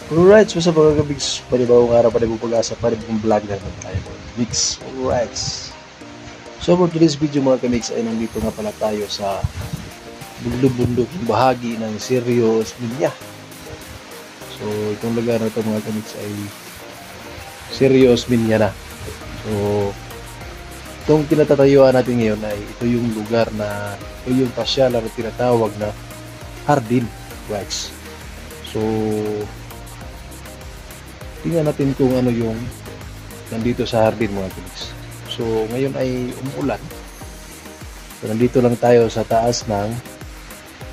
Alright, so sa mga kabigs, panibawang araw, panibawang pag-asa, panibawang vlog na naman tayo mga kabigs. Alright. So for today's video mga kabigs ay nandito nga pala tayo sa bundok-bundok bahagi ng Sirio Osmeña. So itong lugar na ito mga kabigs ay Sirio Osmeña na. So itong kinatatayuan natin ngayon ay ito yung lugar na ito yung pasyalan na tinatawag na Hardin. Right. So tingnan natin kung ano yung nandito sa hardin mga kids. So ngayon ay umulan. So nandito lang tayo sa taas ng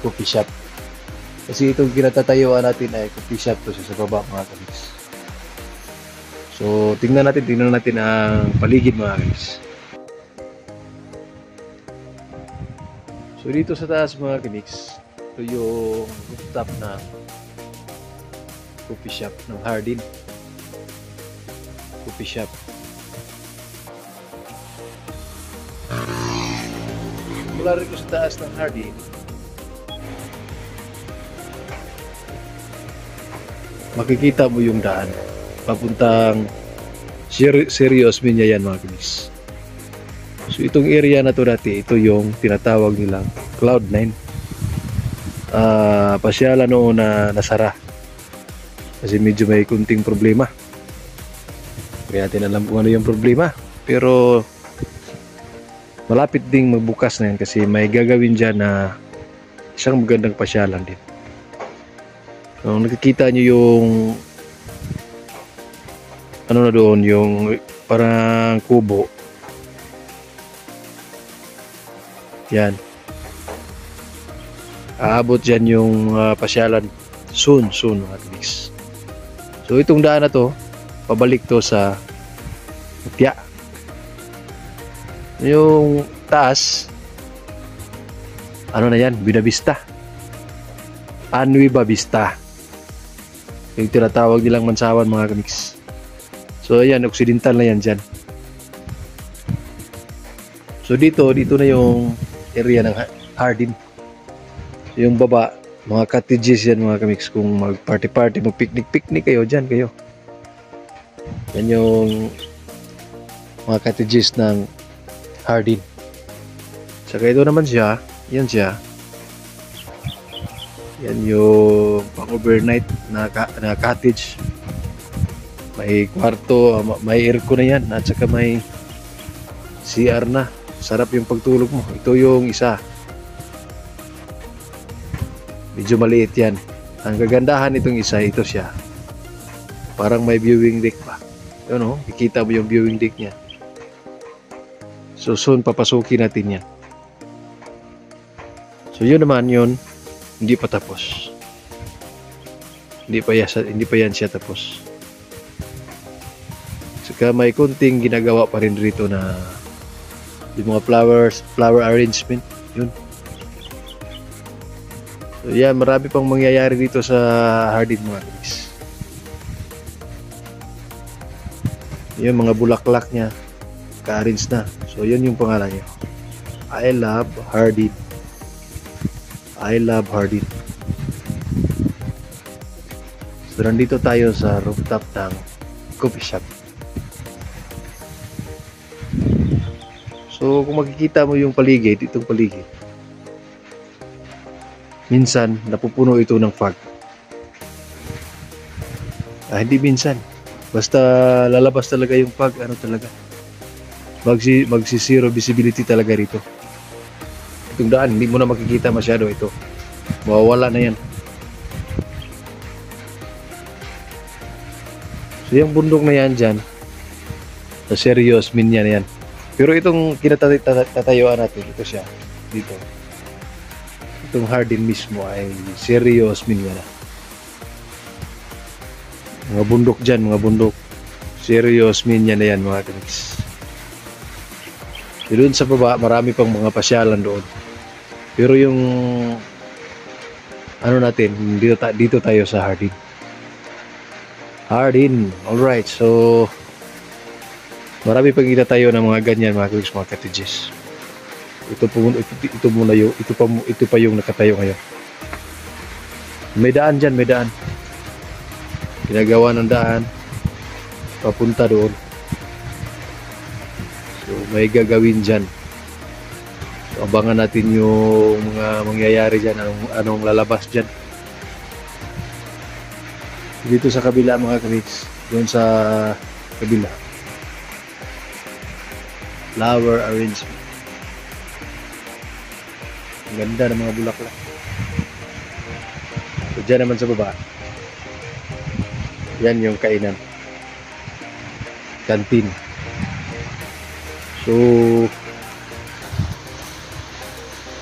coffee shop. Kasi itong kinatatayuan natin ay coffee shop to sa baba mga kids. So tingnan natin ang paligid mga kids. So dito sa taas mga kids, ito yung rooftop na coffee shop ng Hardin. Coffee shop. Mula rito sa taas ng Hardin, makikita mo yung daan papuntang Sirio Osmeña yan mga kinis. So itong area na to dati, ito yung tinatawag nilang Cloud9. Pasyalan noon na nasara kasi medyo may kunting problema. Kaya natin alam kung ano yung problema. Pero malapit ding magbukas na yan kasi may gagawin dyan na isang magandang pasyalan din. So, nakikita nyo yung ano na doon, yung parang kubo. Yan. Aabot dyan yung pasyalan soon at least. So itong daan na to, pabalik to sa Mutya. Yung taas, ano na yan, Binavista, Nueva Vista, yung tinatawag nilang Mansawan mga kamiks. So ayan, occidental na yan dyan. So dito na yung area ng Hardin. So, yung baba, mga cottages yan mga kamiks. Kung mag party, mag picnic kayo, dyan kayo. Yan yung mga cottages ng Hardin. Saka ito naman siya, yan siya. Yan yung pang-overnight na cottage. May kwarto, may aircon na yan, at saka may CR na. Sarap yung pagtulog mo. Ito yung isa. Medyo maliit yan. Ang kagandahan itong isa, ito siya. Parang may viewing deck pa. Yun o, ikita mo yung viewing deck niya. So soon papasukin natin yan. So yun naman yun, hindi pa tapos. Hindi pa yan siya tapos. Saka may kunting ginagawa pa rin dito na yung mga flower arrangement. Yun. So yan, marami pang mangyayari dito sa Hardin mga guys. Yung mga bulaklak niya ka-arrange na. So yun yung pangalan niya. I love Hardin. I love Hardin. So nandito tayo sa rooftop ng coffee shop. So kung makikita mo yung paligid, itong paligid, minsan napupuno ito ng fog. Hindi minsan. Basta lalabas talaga yung fog, ano talaga. Magsi-zero visibility talaga rito. Itong daan, hindi mo na makikita masyado ito. Mawawala na yan. So yung bundok na yan dyan, sa Sirio Osmeña na yan. Pero itong kinatatayuan natin, ito siya, dito. Itong Hardin mismo ay Sirio Osmeña na. Mga bundok dyan, mga bundok. Sirio Osmeña na yan mga kaniks. Doon sa baba, marami pang mga pasyalan doon. Pero yung ano natin, dito tayo sa Hardin. Hardin, alright. So marami pang tayo ng mga ganyan mga kaniks, mga cottages. Ito pa yung nakatayo ngayon. May daan dyan, may daan. ginagawa ng daan papunta doon. So may gagawin dyan. So, abangan natin yung mga mangyayari dyan, anong lalabas dyan. Dito sa kabila mga kamiks, doon sa kabila, flower arrangement. Ang ganda ng mga bulaklak. So dyan naman sa baba, yan yung kainan, kantin. So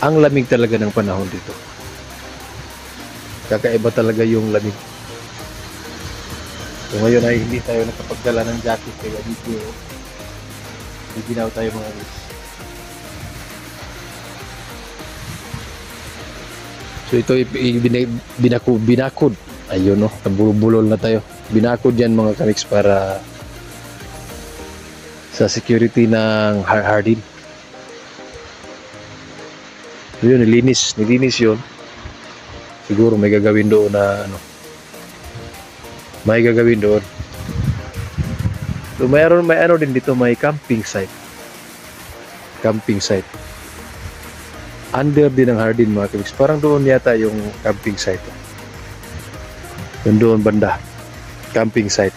ang lamig talaga ng panahon dito. Kakaiba talaga yung lamig. So ngayon ay hindi tayo nakapagdala ng jacket, kaya dito biginaw tayo mga guys. So ito binakod. Ayun no, nabulol na tayo. Binakod yan mga kamiks para sa security ng Hardin. So yun, nilinis yun. Siguro may gagawin doon na may gagawin doon. So may ano din dito, may camping site. Under din ng Hardin mga kamiks. Parang doon yata yung camping site. Doon banda. Camping site.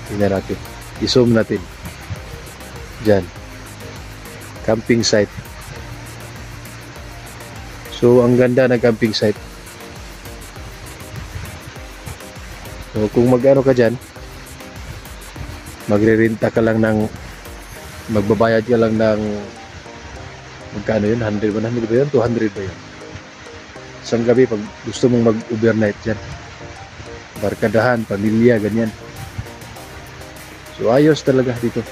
Tingnan natin. I-zoom natin. Diyan. Camping site. So ang ganda ng camping site. So kung mag-ano ka dyan, magre-renta ka lang ng, magbabayad ka lang ng, magkano yun? 100, 100 ba yun? 200 ba yun? Isang gabi pag gusto mong mag-overnight dyan. Barkadahan, pamilya, ganyan. So ayos talaga dito.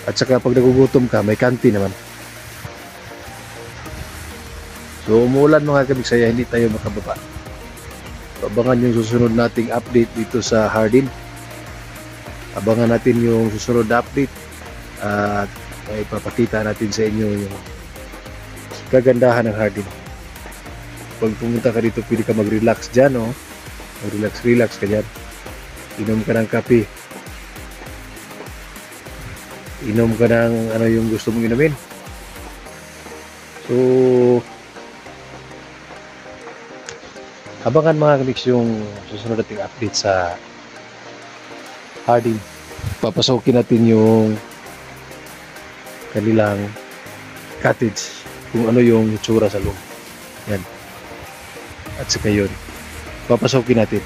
At saka pag nagugutom ka, may kantin naman. So umulan mga kamiksaya, hindi tayo makababa. Abangan yung susunod nating update dito sa Hardin. Abangan natin yung susunod na update at ipapakita natin sa inyo yung kagandahan ng Hardin. Pag pumunta ka dito, pwede ka mag-relax dyan, oh. Mag-relax ka dyan. Inom ka ng kape. Inom ka ng ano yung gusto mong inumin. So abangan mga kamiks yung susunod nating update sa Hardin. Papasokin natin yung kanilang cottage, kung ano yung itsura sa loob. Yan. At saka yun, papasokin natin.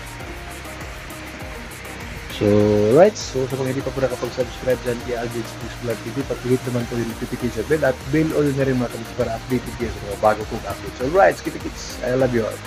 So, right. So, sa mga hindi pa po nakapag-subscribe dyan kay Alvin's Books Vlog TV, patuloy naman po yung notification bell at bell all na rin mga kamiks para updated kayo sa mga bago kong updates. So, right. Kita-kits. I love you all.